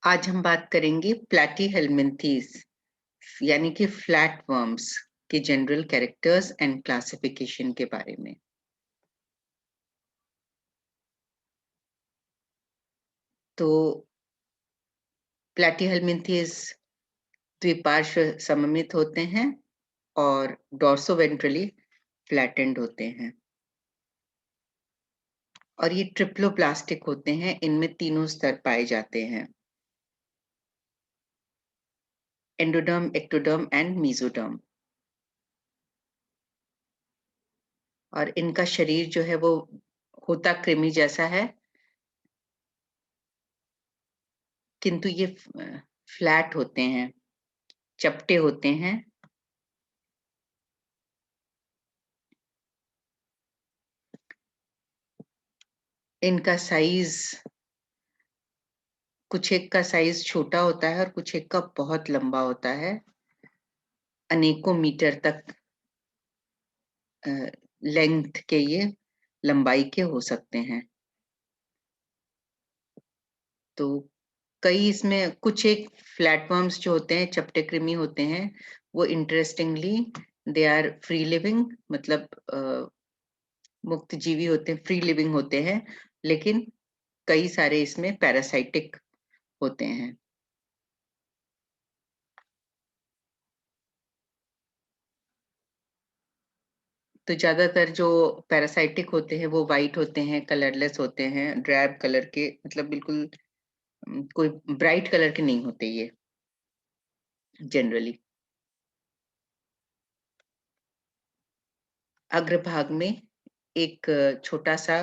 आज हम बात करेंगे प्लैटीहेलमिन्थीज यानी कि फ्लैट वर्म्स के जनरल कैरेक्टर्स एंड क्लासिफिकेशन के बारे में। तो प्लैटीहेलमिन्थीज द्विपार्श्व सममित होते हैं और डॉर्सोवेंट्रली फ्लैटेंड होते हैं और ये ट्रिप्लोप्लास्टिक होते हैं। इनमें तीनों स्तर पाए जाते हैं, एंडोडर्म, एक्टोडर्म एंड मेसोडर्म। और इनका शरीर जो है वो होता कृमि जैसा है, किंतु ये फ्लैट होते हैं, चपटे होते हैं। इनका साइज, कुछ एक का साइज छोटा होता है और कुछ एक का बहुत लंबा होता है, अनेकों मीटर तक लेंथ के ये लंबाई के हो सकते हैं। तो कई इसमें कुछ एक फ्लैटवर्म्स जो होते हैं, चपटे कृमि होते हैं, वो interestingly they are free living, मतलब मुक्त जीवी होते हैं, फ्री लिविंग होते हैं, लेकिन कई सारे इसमें पैरासाइटिक होते हैं। तो ज्यादातर जो पैरासाइटिक होते हैं वो वाइट होते हैं, कलरलेस होते हैं, ड्रैब कलर के, मतलब बिल्कुल कोई ब्राइट कलर के नहीं होते ये जनरली। अग्रभाग में एक छोटा सा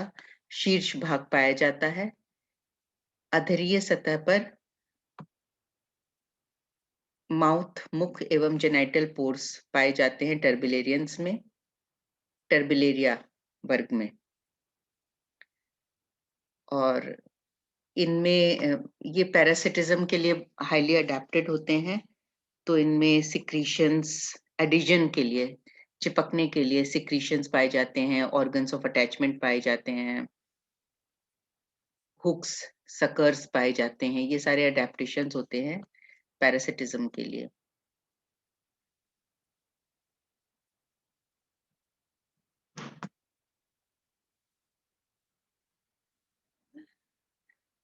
शीर्ष भाग पाया जाता है। अधरीय सतह पर माउथ, मुख एवं जेनाइटल पोर्स पाए जाते हैं टर्बिलेरियंस में, टर्बिलेरिया वर्ग में। और इनमें ये पैरासिटिज्म के लिए हाईली अडेप्टेड होते हैं। तो इनमें सिक्रीशंस, एडिशन के लिए, चिपकने के लिए सिक्रीशंस पाए जाते हैं, ऑर्गन्स ऑफ अटैचमेंट पाए जाते हैं, हुक्स, सकर्स पाए जाते हैं। ये सारे अडेप्टेशंस होते हैं पैरासिटिज्म के लिए।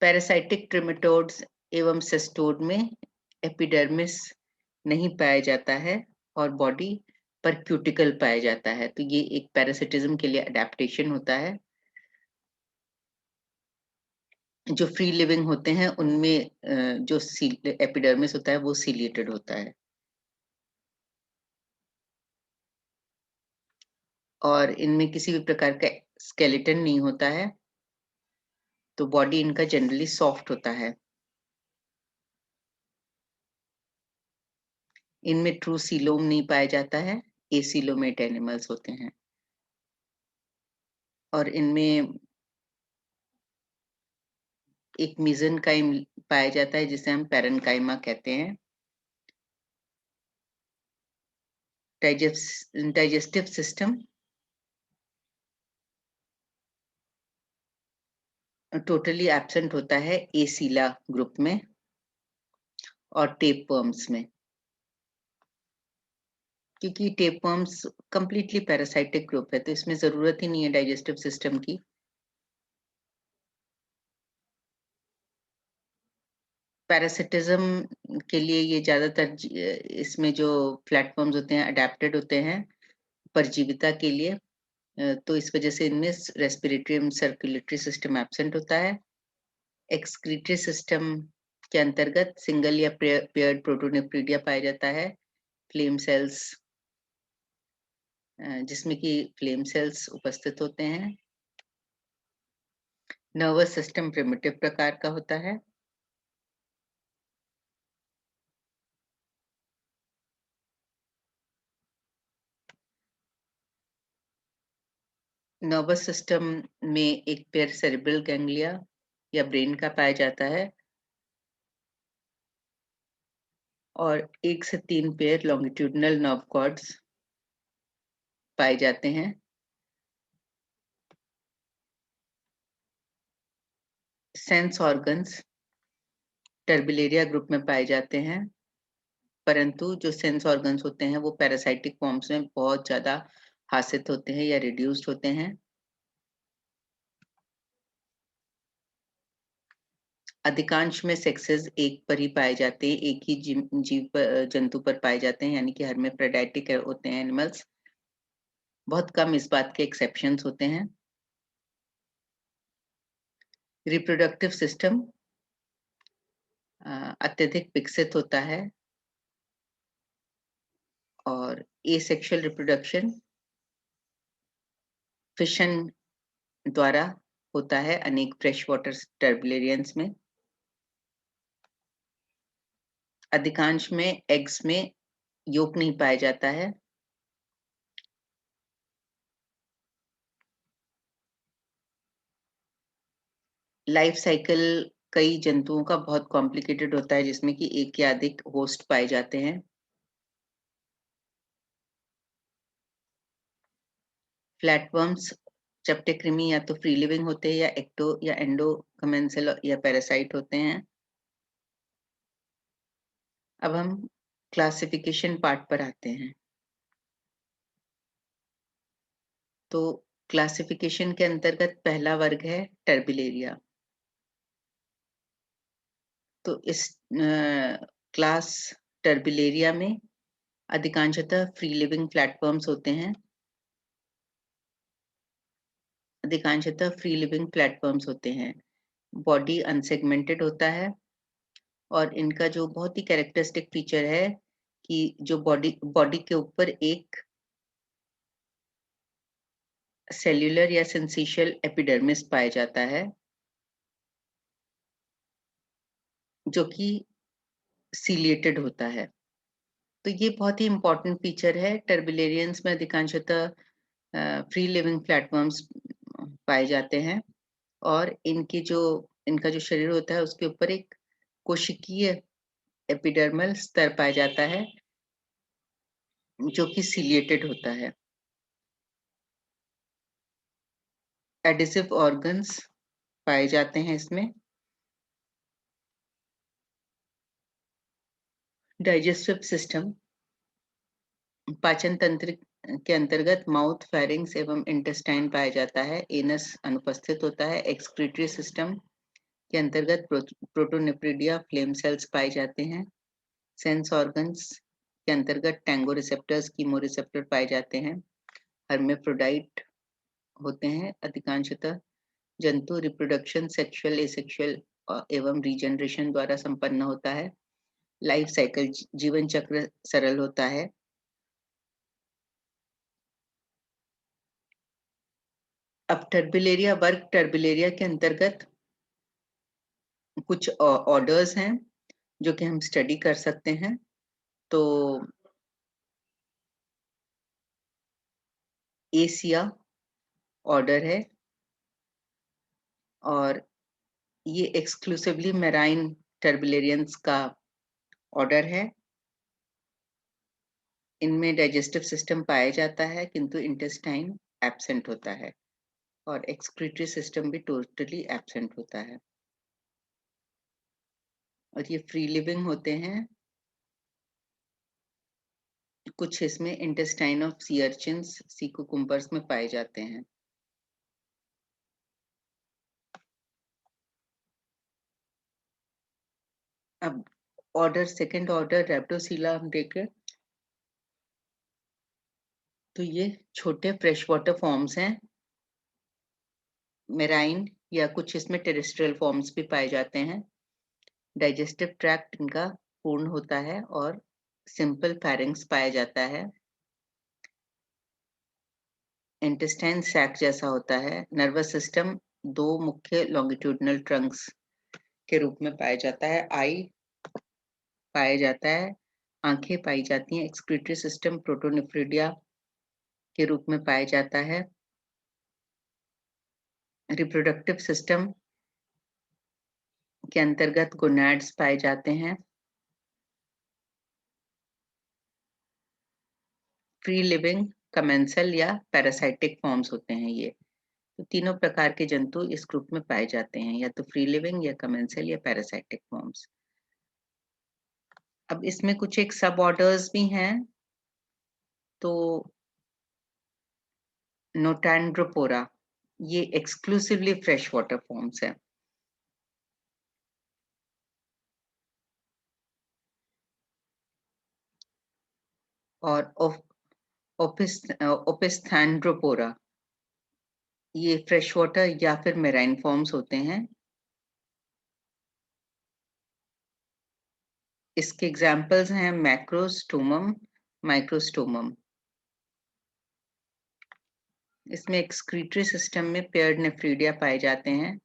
पैरासाइटिक ट्रिमेटोड्स एवं सिस्टोड में एपिडर्मिस नहीं पाया जाता है और बॉडी पर क्यूटिकल पाया जाता है। तो ये एक पैरासिटिज्म के लिए अडेप्टेशन होता है। जो फ्री लिविंग होते हैं उनमें जो एपिडर्मिस होता है वो सीलिएटेड होता है और इनमें किसी भी प्रकार का स्केलेटन नहीं होता है। तो बॉडी इनका जनरली सॉफ्ट होता है। इनमें ट्रू सीलोम नहीं पाया जाता है, एसीलोमेट एनिमल्स होते हैं। और इनमें एक मीजेनकाइम पाया जाता है जिसे हम पैरेनकाइमा कहते हैं। डाइजेस्टिव सिस्टम टोटली एब्सेंट होता है एसीला ग्रुप में और टेपवर्म्स में, क्योंकि टेपवर्म्स कंप्लीटली पैरासाइटिक ग्रुप है, तो इसमें जरूरत ही नहीं है डाइजेस्टिव सिस्टम की। पैरासिटिज्म के लिए ये ज्यादातर इसमें जो प्लेटफॉर्म्स होते हैं अडेप्टेड होते हैं परजीविता के लिए। तो इस वजह से इनमें रेस्पिरेटरी एवं सर्कुलेटरी सिस्टम एब्सेंट होता है। एक्सक्रीटरी सिस्टम के अंतर्गत सिंगल या पेयर्ड प्रोटोनेफ्रीडिया पाया जाता है। फ्लेम सेल्स, जिसमें कि फ्लेम सेल्स उपस्थित होते हैं। नर्वस सिस्टम प्रिमिटिव प्रकार का होता है। नर्वस सिस्टम में एक पेयर सेरेब्रल गैंग्लिया या ब्रेन का पाया जाता है और 1 से 3 पेयर लॉन्गिट्यूडिनल नर्व कॉर्ड्स पाए जाते हैं। सेंस ऑर्गन्स टर्बिलेरिया ग्रुप में पाए जाते हैं, परंतु जो सेंस ऑर्गन्स होते हैं वो पैरासाइटिक फॉर्म्स में बहुत ज़्यादा हासित होते हैं या रिड्यूस्ड होते हैं। अधिकांश में सेक्सेस एक पर ही पाए जाते हैं, एक ही जंतु पर पाए जाते हैं, यानी कि हर्माफ्रोडाइटिक होते हैं एनिमल्स। बहुत कम इस बात के एक्सेप्शंस होते हैं। रिप्रोडक्टिव सिस्टम अत्यधिक विकसित होता है और एसेक्सुअल रिप्रोडक्शन फिशन द्वारा होता है अनेक फ्रेश वाटर टर्बुलेरियंस में। अधिकांश में एग्स में योक नहीं पाया जाता है। लाइफ साइकिल कई जंतुओं का बहुत कॉम्प्लिकेटेड होता है, जिसमें कि एक या अधिक होस्ट पाए जाते हैं। फ्लैटवर्म्स चपटे कृमि या तो फ्री लिविंग होते हैं या एक्टो या एंडो कमेंसल या पैरासाइट होते हैं। अब हम क्लासिफिकेशन पार्ट पर आते हैं। तो क्लासिफिकेशन के अंतर्गत पहला वर्ग है टर्बिलेरिया। तो इस क्लास टर्बिलेरिया में अधिकांशतः फ्री लिविंग प्लेटफॉर्म्स होते हैं। बॉडी अनसेगमेंटेड होता है और इनका जो बहुत ही कैरेक्टरिस्टिक फीचर है कि जो बॉडी बॉडी के ऊपर एक सेल्यूलर या सिंसिशियल एपिडर्मिस पाया जाता है, जो कि सीलिएटेड होता है। तो ये बहुत ही इम्पोर्टेंट फीचर है। टर्बिलेरियंस में अधिकांशतः फ्री लिविंग प्लेटफॉर्म्स पाए जाते हैं और इनका जो शरीर होता है उसके ऊपर एक कोशिकीय एपिडर्मल स्तर पाया जाता है, जो कि सीलिएटेड होता है। एडिसिव ऑर्गन्स पाए जाते हैं इसमें। डाइजेस्टिव सिस्टम पाचन तंत्र के अंतर्गत माउथ, फेरिंग्स एवं इंटेस्टाइन पाया जाता है। एनस अनुपस्थित होता है। एक्सक्रीटरी सिस्टम के अंतर्गत प्रोटोनेफ्रिडिया फ्लेम सेल्स पाए जाते हैं। सेंस ऑर्गन्स के अंतर्गत टैंगो रिसेप्टर्स, कीमो रिसेप्टर पाए जाते हैं। हर्मेफ्रोडाइट होते हैं अधिकांशतः। जंतु रिप्रोडक्शन सेक्सुअल, एसेक्सुअल एवं रीजनरेशन द्वारा संपन्न होता है। लाइफ साइकिल जीवन चक्र सरल होता है। अब टर्बिलेरिया के अंतर्गत कुछ ऑर्डर्स हैं जो कि हम स्टडी कर सकते हैं। तो एसिया ऑर्डर है और ये एक्सक्लूसिवली मेराइन टर्बिलेरियंस का ऑर्डर है। इनमें डाइजेस्टिव सिस्टम पाया जाता है किंतु इंटेस्टाइन एब्सेंट होता है और एक्सक्रीटरी सिस्टम भी टोटली एब्सेंट होता है। और ये फ्री लिविंग होते हैं। कुछ इसमें intestine of sea urchins, sea cucumbers में पाए जाते हैं। अब सेकंड ऑर्डर रेप्टोसीला हम देखें तो ये छोटे फ्रेश वाटर फॉर्म्स हैं, मेराइन या कुछ इसमें टेरेस्ट्रियल फॉर्म्स भी पाए जाते हैं। डाइजेस्टिव ट्रैक्ट इनका पूर्ण होता है और सिंपल फेरिंग्स पाया जाता है। इंटेस्टाइन सैक जैसा होता है। नर्वस सिस्टम दो मुख्य लॉन्गिट्यूडनल ट्रंक्स के रूप में पाया जाता है। आई पाया जाता है, आंखें पाई जाती हैं। एक्सक्रीटरी सिस्टम प्रोटोनेफ्रिडिया के रूप में पाया जाता है। रिप्रोडक्टिव सिस्टम के अंतर्गत गोनैड्स पाए जाते हैं। फ्री लिविंग कमेंसल या पैरासाइटिक फॉर्म्स होते हैं ये। तो तीनों प्रकार के जंतु इस ग्रुप में पाए जाते हैं, या तो फ्री लिविंग या कमेंसल या पैरासाइटिक फॉर्म्स। अब इसमें कुछ एक सब ऑर्डर्स भी हैं, तो नोटैंड्रोपोरा, ये एक्सक्लूसिवली फ्रेश वाटर फॉर्म्स है। और ओपिस्थैंड्रोपोरा, ये फ्रेश वाटर या फिर मेराइन फॉर्म्स होते हैं। इसके एग्जाम्पल्स हैं मैक्रोस्टोमम, माइक्रोस्टोमम। इसमें एक्सक्रीटरी सिस्टम में पेयर्ड नेफ्रीडिया पाए जाते हैं।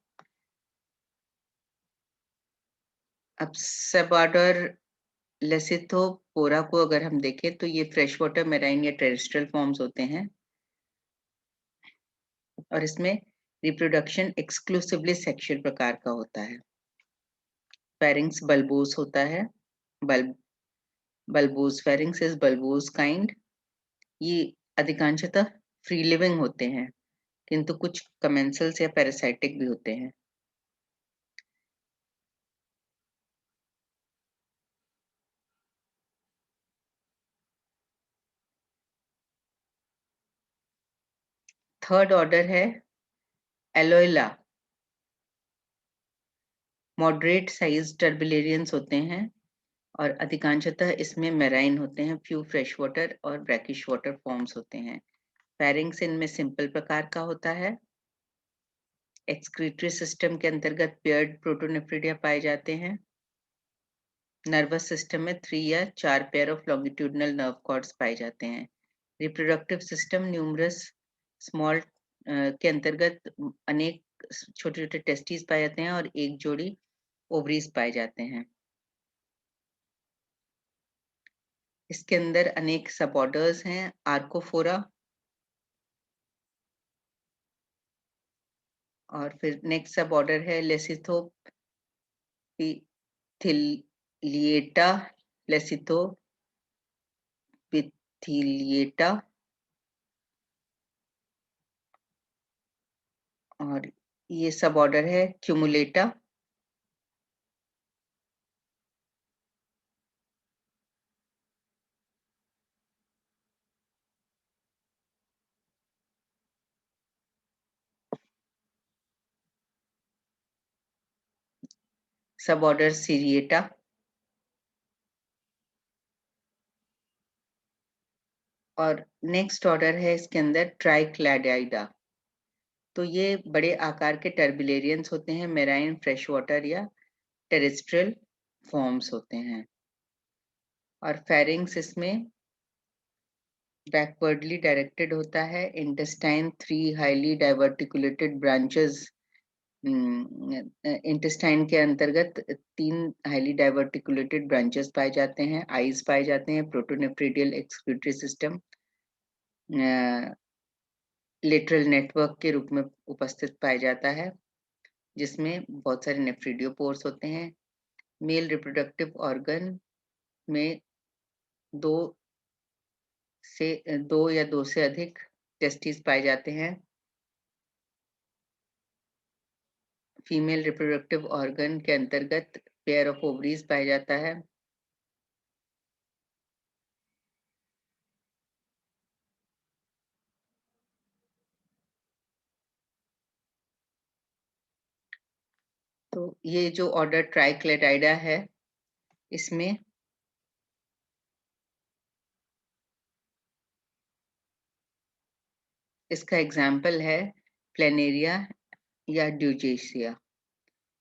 अब सब ऑर्डर लेसिथोपोरा को अगर हम देखें तो ये फ्रेश वाटर मेराइन या टेरेस्ट्रियल फॉर्म्स होते हैं, और इसमें रिप्रोडक्शन एक्सक्लूसिवली सेक्सुअल प्रकार का होता है। फेरिंग्स बल्बोस होता है, bulbosus pharynx is bulbosus kind. ये अधिकांशतः फ्री लिविंग होते हैं, किंतु कुछ कमेंसल्स या पैरासाइटिक भी होते हैं। थर्ड ऑर्डर है एलोइला, मॉडरेट साइज टर्बिलेरियंस होते हैं, और अधिकांशतः इसमें मेराइन होते हैं, फ्यू फ्रेश वाटर और ब्रैकिश वाटर फॉर्म्स होते हैं। फेरिंग्स इनमें सिंपल प्रकार का होता है। एक्सक्रीटरी सिस्टम के अंतर्गत पेयर्ड प्रोटोनेफ्रिडिया पाए जाते हैं। नर्वस सिस्टम में 3 या 4 pair of longitudinal nerve cords पाए जाते हैं। रिप्रोडक्टिव सिस्टम न्यूमरस स्मॉल के अंतर्गत अनेक छोटे छोटे टेस्टिस पाए जाते हैं और एक जोड़ी ओवरीज पाए जाते हैं। इसके अंदर अनेक सब ऑर्डर्स हैं, आर्कोफोरा, और फिर नेक्स्ट सब ऑर्डर है लेसिथोपिथिलिएटा, लेसिथोपिथिलिएटा, और ये सब ऑर्डर है क्यूमुलेटा। सब ऑर्डर सीरिएटा, और नेक्स्ट ऑर्डर है इसके अंदर ट्राइक्लैडाइडा। तो ये बड़े आकार के टर्बिलेरियंस होते हैं, मेराइन फ्रेश वाटर या टेरेस्ट्रियल फॉर्म्स होते हैं। और फेरिंग्स इसमें बैकवर्डली डायरेक्टेड होता है। इंटेस्टाइन 3 हाईली डाइवर्टिकुलेटेड ब्रांचेस, इंटेस्टाइन के अंतर्गत 3 हाईली डाइवर्टिकुलेटेड ब्रांचेस पाए जाते हैं। आईज पाए जाते हैं। प्रोटोनेफ्रिडियल एक्सक्रीटरी सिस्टम लेटरल नेटवर्क के रूप में उपस्थित पाया जाता है, जिसमें बहुत सारे नेफ्रिडियोपोर्स होते हैं। मेल रिप्रोडक्टिव ऑर्गन में दो या दो से अधिक टेस्टिस पाए जाते हैं। फीमेल रिप्रोडक्टिव ऑर्गन के अंतर्गत पेयर ऑफ ओवरीज पाया जाता है। तो ये जो ऑर्डर ट्राइक्लेटाइडा है, इसमें इसका एग्जाम्पल है प्लेनेरिया या ड्यूजेसिया,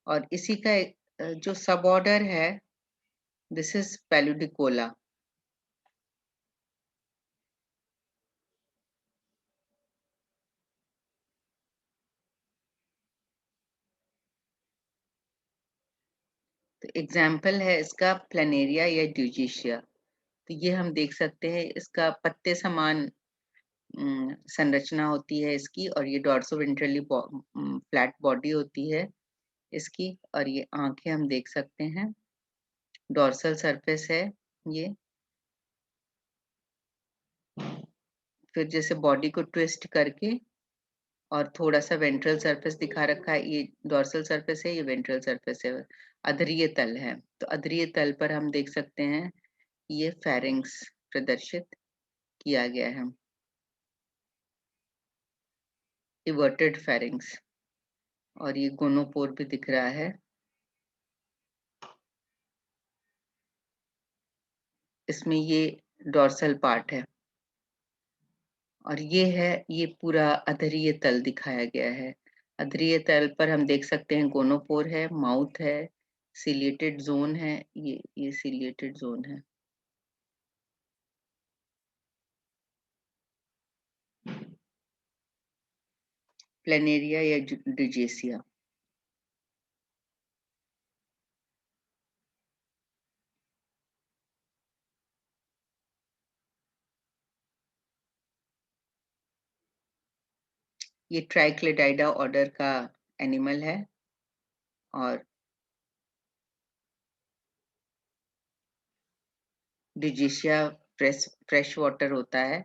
और इसी का जो सब ऑर्डर है, दिस इज पेलुडिकोला। तो एग्जाम्पल है इसका प्लेनेरिया या ड्यूजेसिया। तो ये हम देख सकते हैं, इसका पत्ते समान संरचना होती है इसकी, और ये डॉर्सोवेंट्रली फ्लैट बॉडी होती है इसकी, और ये आंखें हम देख सकते हैं। डॉर्सल सरफेस है ये। फिर जैसे बॉडी को ट्विस्ट करके और थोड़ा-सा वेंट्रल सरफेस दिखा रखा है, ये डॉर्सल सरफेस है, ये वेंट्रल सरफेस है, अधरीय तल है। तो अधरीय तल पर हम देख सकते हैं, ये फेरिंग्स प्रदर्शित किया गया है, इवर्टेड फेरिंग्स, और ये गोनोपोर भी दिख रहा है। इसमें ये डॉर्सल पार्ट है, और ये पूरा अधरीय तल दिखाया गया है। अधरीय तल पर हम देख सकते हैं गोनोपोर है, माउथ है, सिलिएटेड ज़ोन है, ये सिलिएटेड ज़ोन है। प्लेनेरिया या डिजेसिया। ये ट्राइक्लेडाइडा ऑर्डर का एनिमल है, और डिजेसिया फ्रेश वाटर होता है,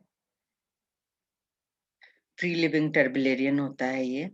फ्री लिविंग टर्बिलेरियन होता है ये।